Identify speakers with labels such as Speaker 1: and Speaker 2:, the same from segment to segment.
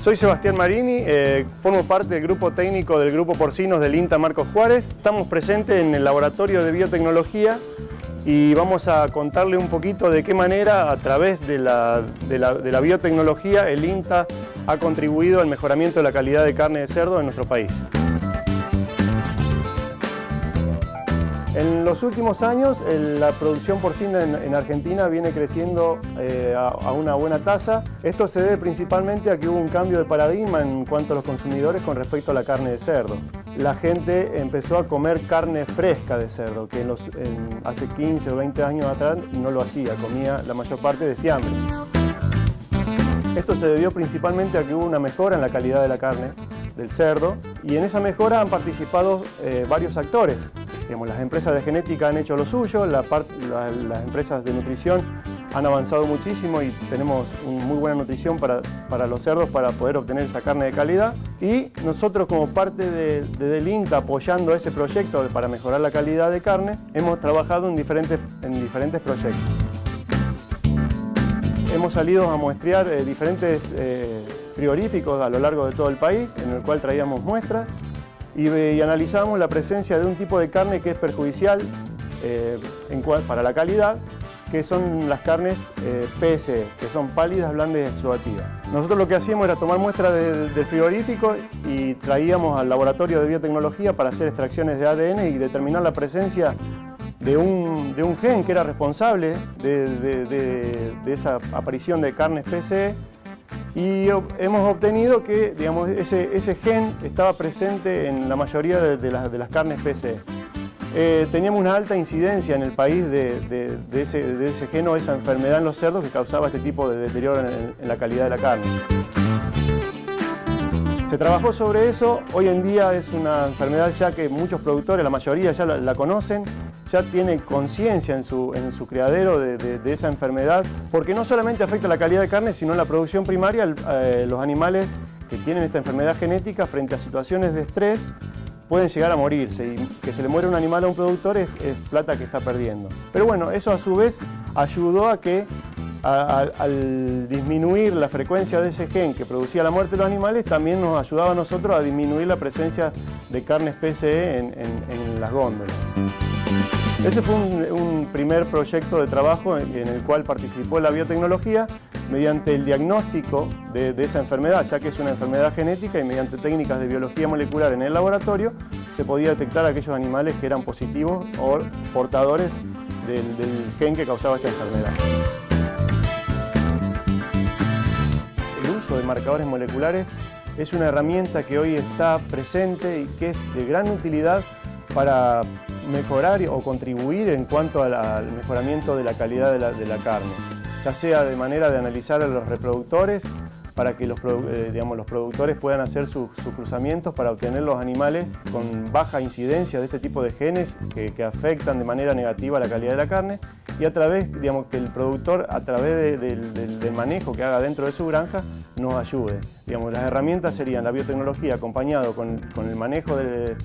Speaker 1: Soy Sebastián Marini, formo parte del grupo técnico del Grupo Porcinos del INTA Marcos Juárez. Estamos presentes en el laboratorio de biotecnología y vamos a contarle un poquito de qué manera, a través de la biotecnología, el INTA ha contribuido al mejoramiento de la calidad de carne de cerdo en nuestro país. En los últimos años, la producción porcina en Argentina viene creciendo a una buena tasa. Esto se debe principalmente a que hubo un cambio de paradigma en cuanto a los consumidores con respecto a la carne de cerdo. La gente empezó a comer carne fresca de cerdo, que hace 15 o 20 años atrás no lo hacía, comía la mayor parte de fiambre. Esto se debió principalmente a que hubo una mejora en la calidad de la carne del cerdo, y en esa mejora han participado varios actores. Las empresas de genética han hecho lo suyo, las empresas de nutrición han avanzado muchísimo y tenemos una muy buena nutrición para los cerdos para poder obtener esa carne de calidad. Y nosotros, como parte del INTA, apoyando ese proyecto para mejorar la calidad de carne, hemos trabajado en diferentes proyectos. Hemos salido a muestrear diferentes frigoríficos a lo largo de todo el país, en el cual traíamos muestras y analizamos la presencia de un tipo de carne que es perjudicial para la calidad, que son las carnes PSE, que son pálidas, blandas y exudativas. Nosotros lo que hacíamos era tomar muestras del frigorífico y traíamos al laboratorio de biotecnología para hacer extracciones de ADN y determinar la presencia de un gen que era responsable de esa aparición de carnes PSE. Y hemos obtenido que, digamos, ese gen estaba presente en la mayoría de las carnes PSE. Teníamos una alta incidencia en el país de ese gen o esa enfermedad en los cerdos que causaba este tipo de deterioro en la calidad de la carne. Se trabajó sobre eso. Hoy en día es una enfermedad ya que muchos productores, la mayoría ya la conocen, ya tienen conciencia en su criadero de esa enfermedad, porque no solamente afecta la calidad de carne, sino en la producción primaria. Los animales que tienen esta enfermedad genética, frente a situaciones de estrés, pueden llegar a morirse, y que se le muere un animal a un productor es plata que está perdiendo. Pero bueno, eso a su vez ayudó a que al disminuir la frecuencia de ese gen que producía la muerte de los animales, también nos ayudaba a nosotros a disminuir la presencia de carnes PSE en las góndolas. Ese fue un primer proyecto de trabajo en el cual participó la biotecnología mediante el diagnóstico de esa enfermedad, ya que es una enfermedad genética, y mediante técnicas de biología molecular en el laboratorio se podía detectar a aquellos animales que eran positivos o portadores del gen que causaba esta enfermedad. El uso de marcadores moleculares es una herramienta que hoy está presente y que es de gran utilidad para mejorar o contribuir en cuanto al mejoramiento de la calidad de la carne, ya sea de manera de analizar a los reproductores para que los productores puedan hacer sus cruzamientos para obtener los animales con baja incidencia de este tipo de genes que afectan de manera negativa la calidad de la carne, y a través, que el productor, a través del manejo que haga dentro de su granja, nos ayude. Las herramientas serían la biotecnología acompañado con el manejo de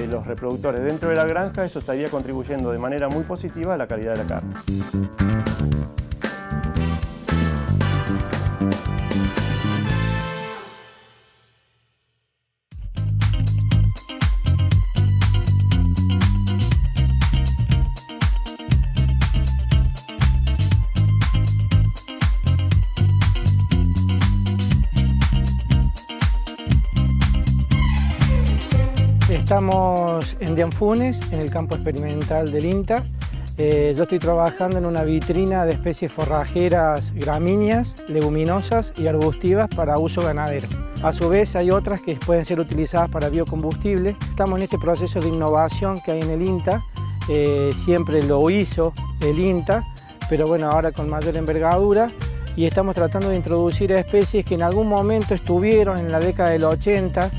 Speaker 1: los reproductores dentro de la granja. Eso estaría contribuyendo de manera muy positiva a la calidad de la carne.
Speaker 2: Estamos en Dianfunes, en el campo experimental del INTA. Yo estoy trabajando en una vitrina de especies forrajeras, gramíneas, leguminosas y arbustivas para uso ganadero. A su vez hay otras que pueden ser utilizadas para biocombustible. Estamos en este proceso de innovación que hay en el INTA. Siempre lo hizo el INTA, pero bueno, ahora con mayor envergadura. Y estamos tratando de introducir especies que en algún momento estuvieron en la década del 80,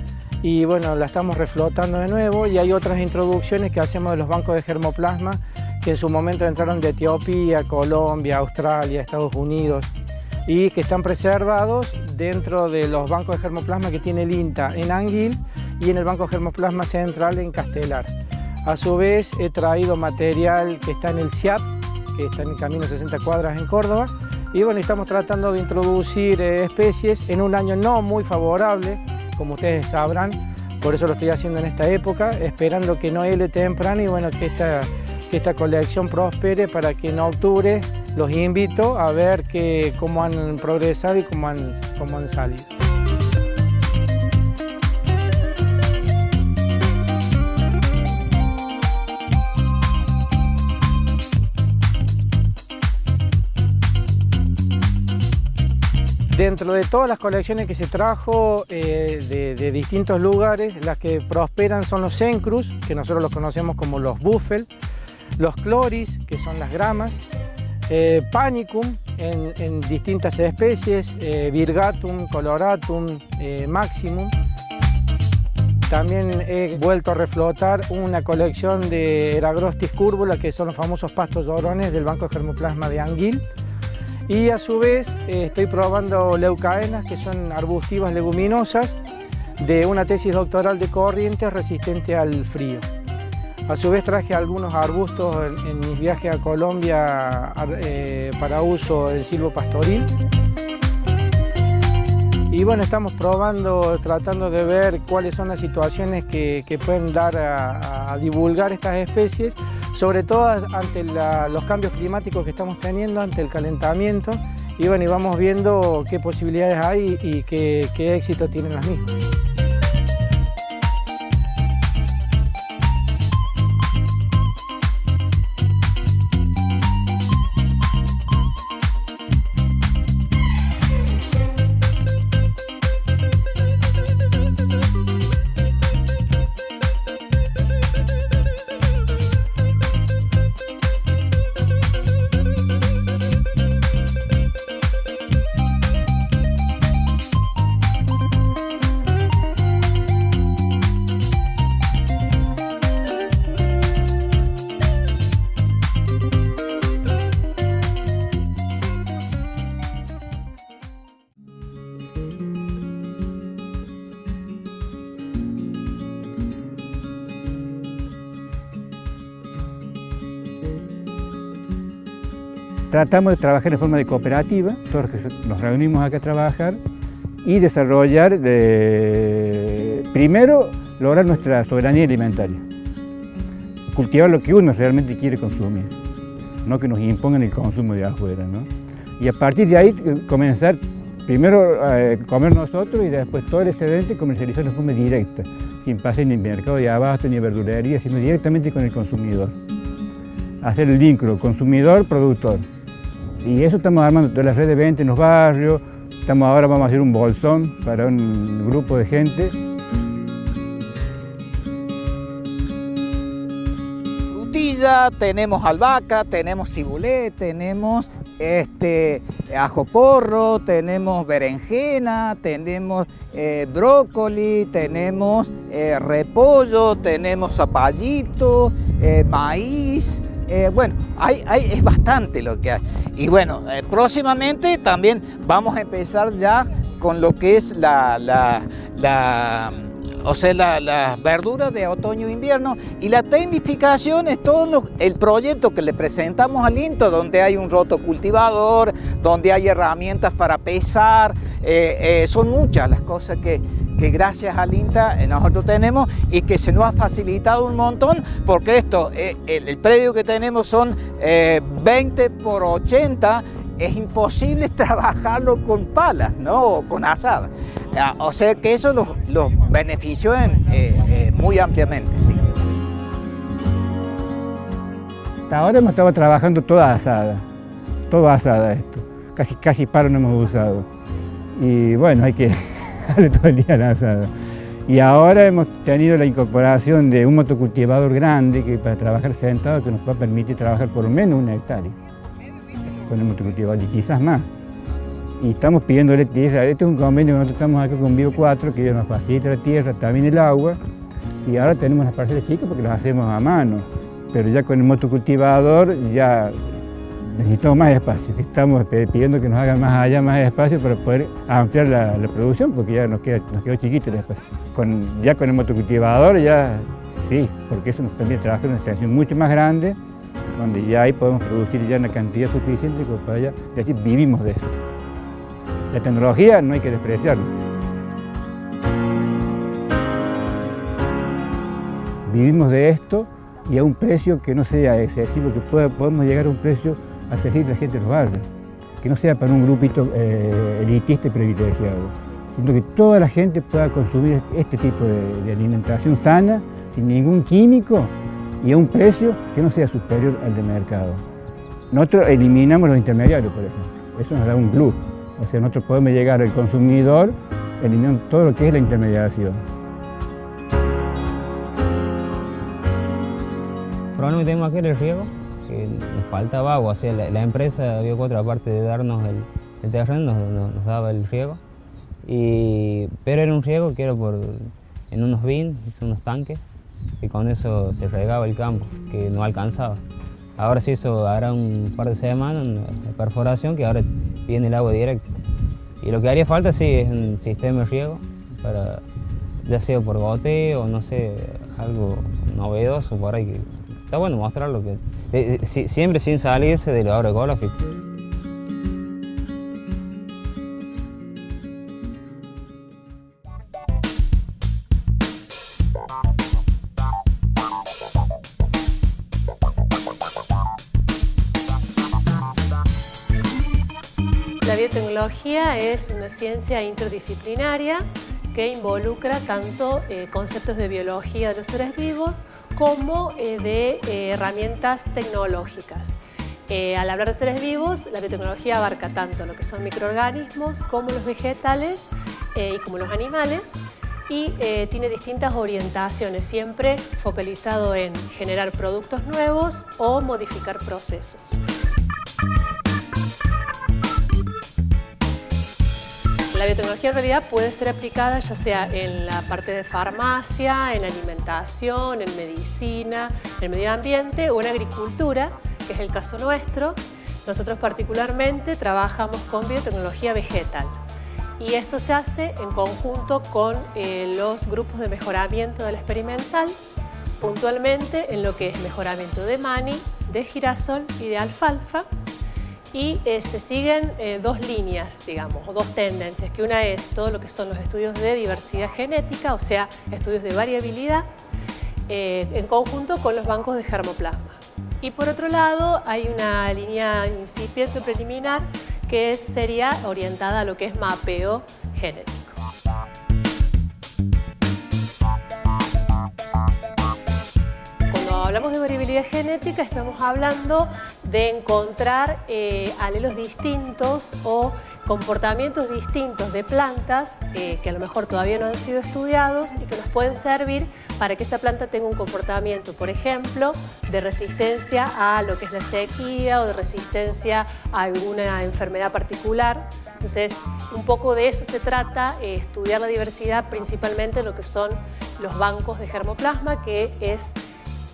Speaker 2: y bueno, la estamos reflotando de nuevo, y hay otras introducciones que hacemos de los bancos de germoplasma que en su momento entraron de Etiopía, Colombia, Australia, Estados Unidos, y que están preservados dentro de los bancos de germoplasma que tiene el INTA en Anguil y en el Banco de Germoplasma Central en Castelar. A su vez he traído material que está en el CIAP, que está en el Camino 60 Cuadras en Córdoba, Y bueno, estamos tratando de introducir especies en un año no muy favorable, como ustedes sabrán, por eso lo estoy haciendo en esta época, esperando que no hele temprano y bueno, que esta colección prospere para que en octubre los invito a ver cómo han progresado y cómo han salido. Dentro de todas las colecciones que se trajo de distintos lugares, las que prosperan son los Cencrus, que nosotros los conocemos como los Buffel, los Chloris, que son las gramas, Panicum en distintas especies, Virgatum, Coloratum, Maximum. También he vuelto a reflotar una colección de Eragrostis curvula, que son los famosos pastos llorones del banco de germoplasma de Anguil. Y a su vez estoy probando leucaenas, que son arbustivas leguminosas, de una tesis doctoral de Corrientes resistente al frío. A su vez traje algunos arbustos en mis viajes a Colombia para uso en silvopastoril. Y bueno, estamos probando, tratando de ver cuáles son las situaciones que pueden dar a divulgar estas especies, sobre todo ante los cambios climáticos que estamos teniendo, ante el calentamiento. Y bueno, y vamos viendo qué posibilidades hay y qué éxito tienen las mismas.
Speaker 3: Tratamos de trabajar en forma de cooperativa, todos los que nos reunimos acá a trabajar y desarrollar, primero, lograr nuestra soberanía alimentaria. Cultivar lo que uno realmente quiere consumir, no que nos impongan el consumo de afuera, ¿no? Y a partir de ahí comenzar, primero comer nosotros y después todo el excedente comercializarlo de forma directa, sin pasar ni en el mercado de abasto ni en verdulería, sino directamente con el consumidor. Hacer el vínculo consumidor-productor. Y eso estamos armando toda la red de venta en los barrios. Ahora vamos a hacer un bolsón para un grupo de gente.
Speaker 4: Frutilla, tenemos albahaca, tenemos cibulé, tenemos ajo porro, tenemos berenjena, tenemos brócoli, tenemos repollo, tenemos zapallito, maíz. Bueno, es bastante lo que hay. Y bueno, próximamente también vamos a empezar ya con lo que es las verduras de otoño e invierno, y la tecnificación es el proyecto que le presentamos al INTA, donde hay un rotocultivador, donde hay herramientas para pesar, son muchas las cosas que gracias al INTA nosotros tenemos y que se nos ha facilitado un montón, porque el predio que tenemos son 20 por 80, es imposible trabajarlo con palas, ¿no? O con asadas. O sea que eso los benefició muy ampliamente, sí.
Speaker 3: Hasta ahora hemos estado trabajando toda asada esto. Casi paro no hemos usado. Y bueno, hay que darle todo el día a la asada. Y ahora hemos tenido la incorporación de un motocultivador grande que para trabajar sentado, que nos va a permitir trabajar por lo menos 1 hectárea con el motocultivador y quizás más. Y estamos pidiéndole tierra. Este es un convenio que nosotros estamos acá con Bio 4, que ellos nos facilita la tierra, también el agua. Y ahora tenemos las parcelas chicas porque las hacemos a mano. Pero ya con el motocultivador ya necesitamos más espacio. Estamos pidiendo que nos hagan más allá, más espacio para poder ampliar la producción, porque ya nos quedó chiquito el espacio. Ya con el motocultivador ya sí, porque eso nos permite trabajar en una extensión mucho más grande donde ya ahí podemos producir ya una cantidad suficiente como para ya decir, vivimos de esto. La tecnología no hay que despreciarla. Vivimos de esto y a un precio que no sea excesivo, que podemos llegar a un precio accesible a la gente de los barrios, que no sea para un grupito elitista y privilegiado, sino que toda la gente pueda consumir este tipo de alimentación sana, sin ningún químico y a un precio que no sea superior al del mercado. Nosotros eliminamos los intermediarios, por ejemplo, eso nos da un plus, o sea, nosotros podemos llegar al consumidor eliminando todo lo que es la intermediación.
Speaker 5: El problema que tenemos aquí es el riego, que nos faltaba agua, o sea, la empresa Biocuatro, aparte de darnos el terreno, nos daba el riego, pero era un riego que era en unos bins, unos tanques, y con eso se regaba el campo, que no alcanzaba. Ahora se hizo, hará un par de semanas, una perforación, que ahora viene el agua directa. Y lo que haría falta sí es un sistema de riego, ya sea por goteo o no sé, algo novedoso por ahí. Está bueno mostrarlo, siempre sin salirse de lo agroecológico.
Speaker 6: La biotecnología es una ciencia interdisciplinaria que involucra tanto conceptos de biología de los seres vivos como de herramientas tecnológicas. Al hablar de seres vivos, la biotecnología abarca tanto lo que son microorganismos como los vegetales y como los animales, y tiene distintas orientaciones, siempre focalizado en generar productos nuevos o modificar procesos. La biotecnología en realidad puede ser aplicada ya sea en la parte de farmacia, en alimentación, en medicina, en medio ambiente o en agricultura, que es el caso nuestro. Nosotros particularmente trabajamos con biotecnología vegetal y esto se hace en conjunto con los grupos de mejoramiento del experimental, puntualmente en lo que es mejoramiento de maní, de girasol y de alfalfa. Y se siguen dos líneas, digamos, o dos tendencias, que una es todo lo que son los estudios de diversidad genética, o sea, estudios de variabilidad, en conjunto con los bancos de germoplasma. Y por otro lado, hay una línea incipiente preliminar que sería orientada a lo que es mapeo genético. Cuando hablamos de variabilidad genética, estamos hablando de encontrar alelos distintos o comportamientos distintos de plantas que a lo mejor todavía no han sido estudiados y que nos pueden servir para que esa planta tenga un comportamiento, por ejemplo, de resistencia a lo que es la sequía o de resistencia a alguna enfermedad particular. Entonces, un poco de eso se trata, estudiar la diversidad principalmente en lo que son los bancos de germoplasma, que es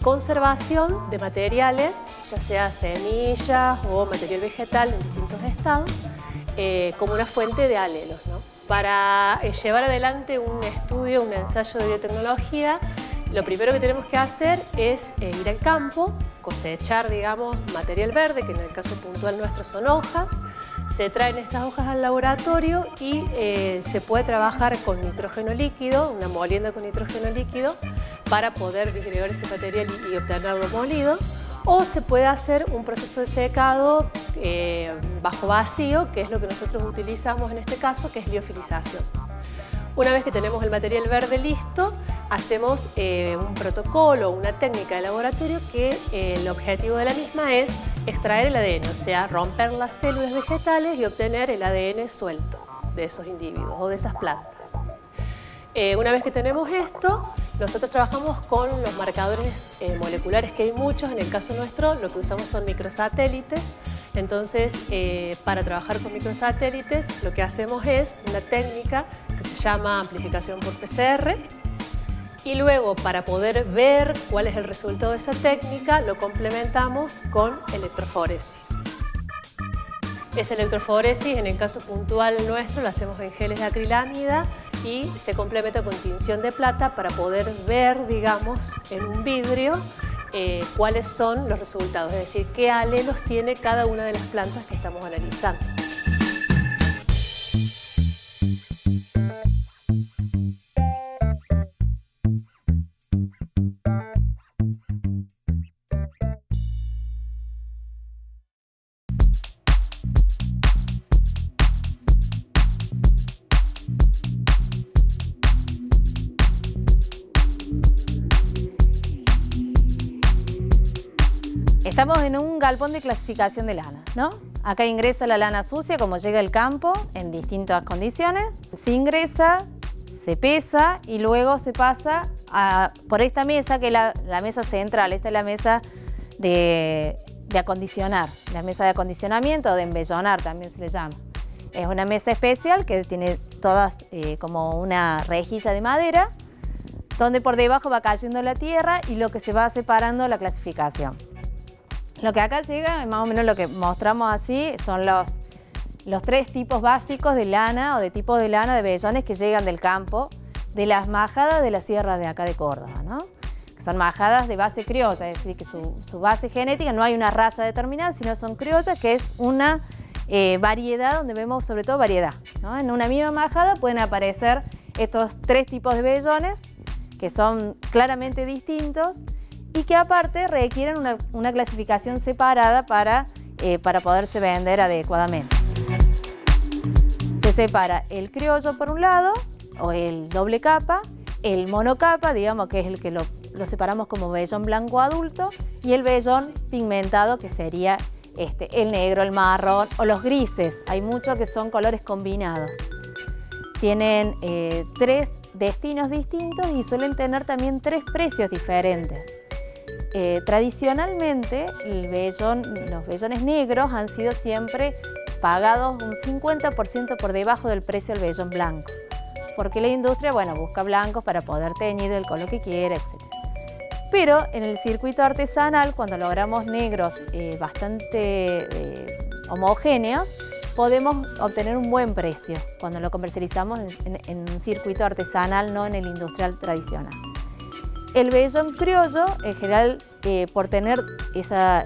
Speaker 6: conservación de materiales, ya sea semillas o material vegetal en distintos estados, como una fuente de alelos, ¿no? Para llevar adelante un estudio, un ensayo de biotecnología, lo primero que tenemos que hacer es ir al campo, cosechar, digamos, material verde, que en el caso puntual nuestro son hojas. Se traen estas hojas al laboratorio y se puede trabajar con nitrógeno líquido, una molienda con nitrógeno líquido, para poder disgregar ese material y obtenerlo molido. O se puede hacer un proceso de secado bajo vacío, que es lo que nosotros utilizamos en este caso, que es liofilización. Una vez que tenemos el material verde listo, hacemos un protocolo, una técnica de laboratorio que el objetivo de la misma es extraer el ADN, o sea, romper las células vegetales y obtener el ADN suelto de esos individuos o de esas plantas. Una vez que tenemos esto, nosotros trabajamos con los marcadores moleculares, que hay muchos. En el caso nuestro lo que usamos son microsatélites. Entonces, para trabajar con microsatélites, lo que hacemos es una técnica que se llama amplificación por PCR. Y luego, para poder ver cuál es el resultado de esa técnica, lo complementamos con electroforesis. Esa electroforesis, en el caso puntual nuestro, la hacemos en geles de acrilamida y se complementa con tinción de plata para poder ver, digamos, en un vidrio cuáles son los resultados, es decir, qué alelos tiene cada una de las plantas que estamos analizando.
Speaker 7: Estamos en un galpón de clasificación de lana, ¿no? Acá ingresa la lana sucia, como llega al campo, en distintas condiciones. Se ingresa, se pesa y luego se pasa por esta mesa, que es la mesa central. Esta es la mesa de acondicionar, la mesa de acondicionamiento o de embellonar también se le llama. Es una mesa especial que tiene todas como una rejilla de madera, donde por debajo va cayendo la tierra y lo que se va separando la clasificación. Lo que acá llega, más o menos lo que mostramos así, son los 3 tipos básicos de lana o de tipo de lana de vellones que llegan del campo, de las majadas de las sierras de acá de Córdoba, ¿no? Son majadas de base criolla, es decir, que su base genética no hay una raza determinada, sino son criollas, que es una variedad donde vemos sobre todo variedad, ¿no? En una misma majada pueden aparecer estos 3 tipos de vellones que son claramente distintos y que aparte requieren una clasificación separada para poderse vender adecuadamente. Se separa el criollo por un lado, o el doble capa, el monocapa, digamos que es el que lo separamos como vellón blanco adulto, y el vellón pigmentado, que sería el negro, el marrón o los grises. Hay muchos que son colores combinados. Tienen 3 destinos distintos y suelen tener también 3 precios diferentes. Tradicionalmente los vellones negros han sido siempre pagados un 50% por debajo del precio del vellón blanco, porque la industria busca blancos para poder teñir del color que quiera, etc. Pero en el circuito artesanal, cuando logramos negros bastante homogéneos, podemos obtener un buen precio cuando lo comercializamos en un circuito artesanal, no en el industrial tradicional. El vellón criollo, en general, por tener esa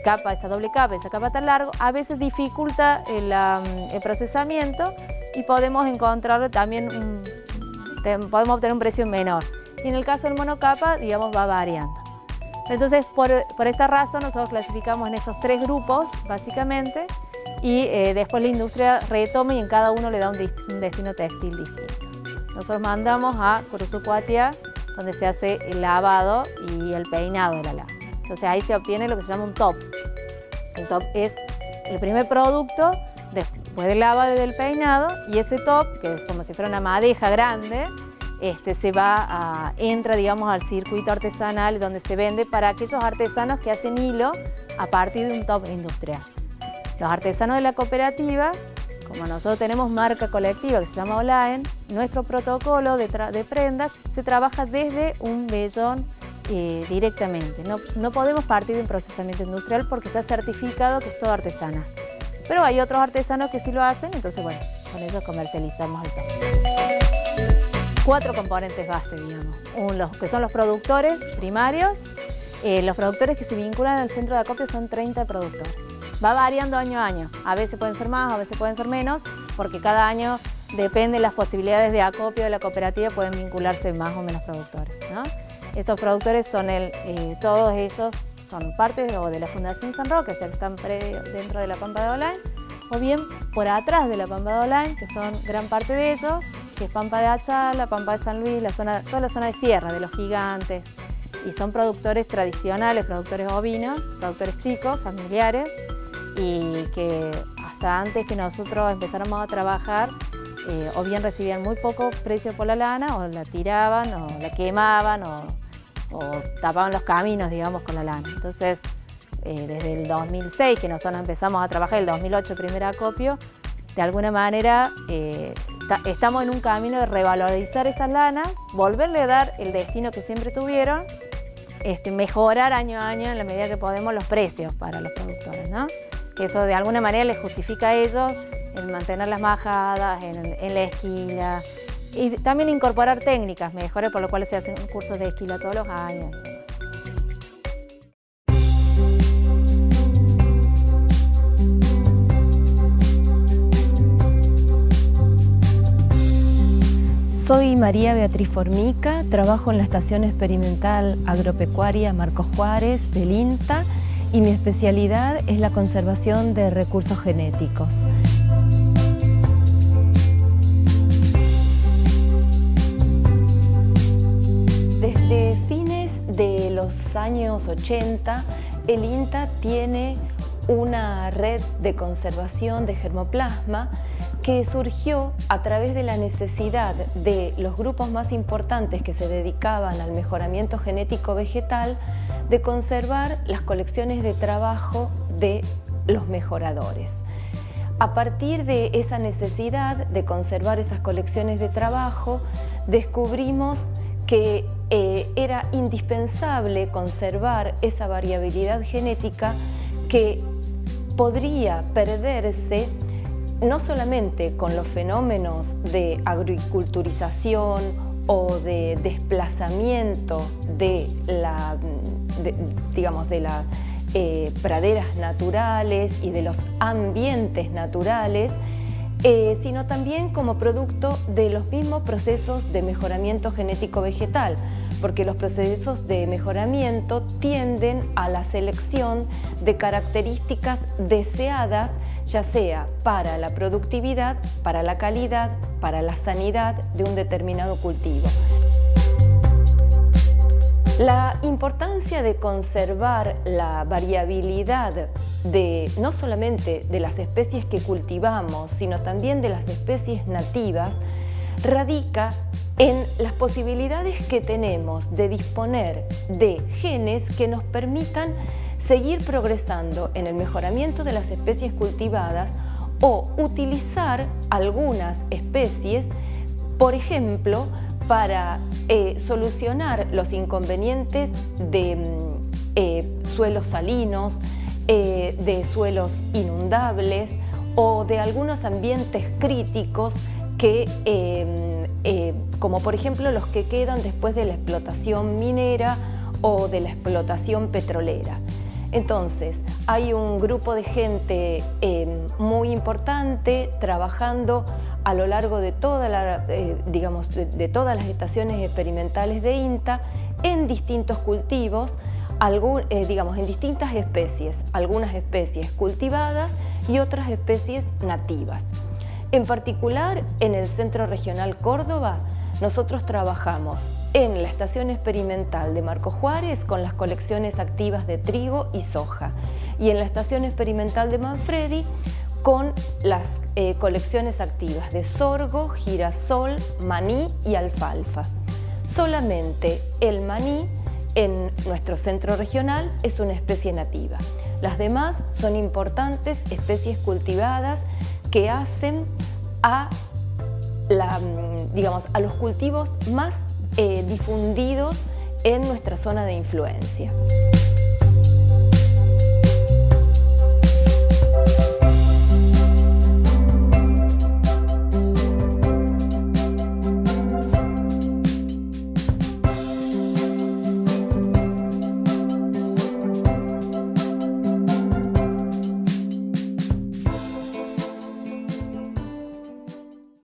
Speaker 7: capa, esa doble capa, esa capa tan larga, a veces dificulta el procesamiento y podemos encontrarlo también, podemos obtener un precio menor. Y en el caso del monocapa, digamos, va variando. Entonces, por esta razón, nosotros clasificamos en estos 3 grupos, básicamente, y después la industria retoma y en cada uno le da un destino textil distinto. Nosotros mandamos a Curuzucuatia, donde se hace el lavado y el peinado de la lana. Entonces ahí se obtiene lo que se llama un top. El top es el primer producto después del lavado y del peinado, y ese top, que es como si fuera una madeja grande, entra, digamos, al circuito artesanal donde se vende para aquellos artesanos que hacen hilo a partir de un top industrial. Los artesanos de la cooperativa, como nosotros tenemos marca colectiva que se llama Olaen, nuestro protocolo de prendas se trabaja desde un vellón directamente. No podemos partir de un procesamiento industrial porque está certificado que es todo artesanal. Pero hay otros artesanos que sí lo hacen, entonces con ellos comercializamos el top. 4 componentes base, digamos. Que son los productores primarios. Los productores que se vinculan al centro de acopio son 30 productores. Va variando año a año, a veces pueden ser más, a veces pueden ser menos, porque cada año depende de las posibilidades de acopio de la cooperativa, pueden vincularse más o menos productores, ¿no? Estos productores son todos ellos son parte de la Fundación San Roque, que están dentro de la Pampa de Olain, o bien por atrás de la Pampa de Olain, que son gran parte de ellos, que es Pampa de Achala, Pampa de San Luis, toda la zona de sierra, de los gigantes, y son productores tradicionales, productores ovinos, productores chicos, familiares, y que hasta antes que nosotros empezáramos a trabajar, o bien recibían muy poco precio por la lana, o la tiraban, o la quemaban, o tapaban los caminos, digamos, con la lana. Entonces, desde el 2006, que nosotros empezamos a trabajar, el 2008 primer acopio, de alguna manera estamos en un camino de revalorizar estas lanas, volverle a dar el destino que siempre tuvieron, mejorar año a año en la medida que podemos los precios para los productores, ¿no? Que eso de alguna manera les justifica a ellos el mantener las majadas, en la esquila, y también incorporar técnicas mejores, por lo cual se hacen cursos de esquila todos los años.
Speaker 8: Soy María Beatriz Formica, trabajo en la Estación Experimental Agropecuaria Marcos Juárez del INTA y mi especialidad es la conservación de recursos genéticos. Desde fines de los años 80, el INTA tiene una red de conservación de germoplasma que surgió a través de la necesidad de los grupos más importantes que se dedicaban al mejoramiento genético vegetal de conservar las colecciones de trabajo de los mejoradores. A partir de esa necesidad de conservar esas colecciones de trabajo, descubrimos que era indispensable conservar esa variabilidad genética que podría perderse no solamente con los fenómenos de agriculturización o de desplazamiento de las praderas naturales y de los ambientes naturales, sino también como producto de los mismos procesos de mejoramiento genético vegetal, porque los procesos de mejoramiento tienden a la selección de características deseadas, ya sea para la productividad, para la calidad, para la sanidad de un determinado cultivo. La importancia de conservar la variabilidad no solamente de las especies que cultivamos, sino también de las especies nativas, radica en las posibilidades que tenemos de disponer de genes que nos permitan seguir progresando en el mejoramiento de las especies cultivadas o utilizar algunas especies, por ejemplo, para solucionar los inconvenientes de suelos salinos, de suelos inundables o de algunos ambientes críticos que, como por ejemplo los que quedan después de la explotación minera o de la explotación petrolera. Entonces, hay un grupo de gente muy importante trabajando a lo largo de todas las estaciones experimentales de INTA en distintos cultivos, en distintas especies, algunas especies cultivadas y otras especies nativas. En particular, en el Centro Regional Córdoba, nosotros trabajamos en la Estación Experimental de Marcos Juárez con las colecciones activas de trigo y soja y en la Estación Experimental de Manfredi con las colecciones activas de sorgo, girasol, maní y alfalfa. Solamente el maní en nuestro centro regional es una especie nativa. Las demás son importantes especies cultivadas que hacen a los cultivos más difundidos en nuestra zona de influencia.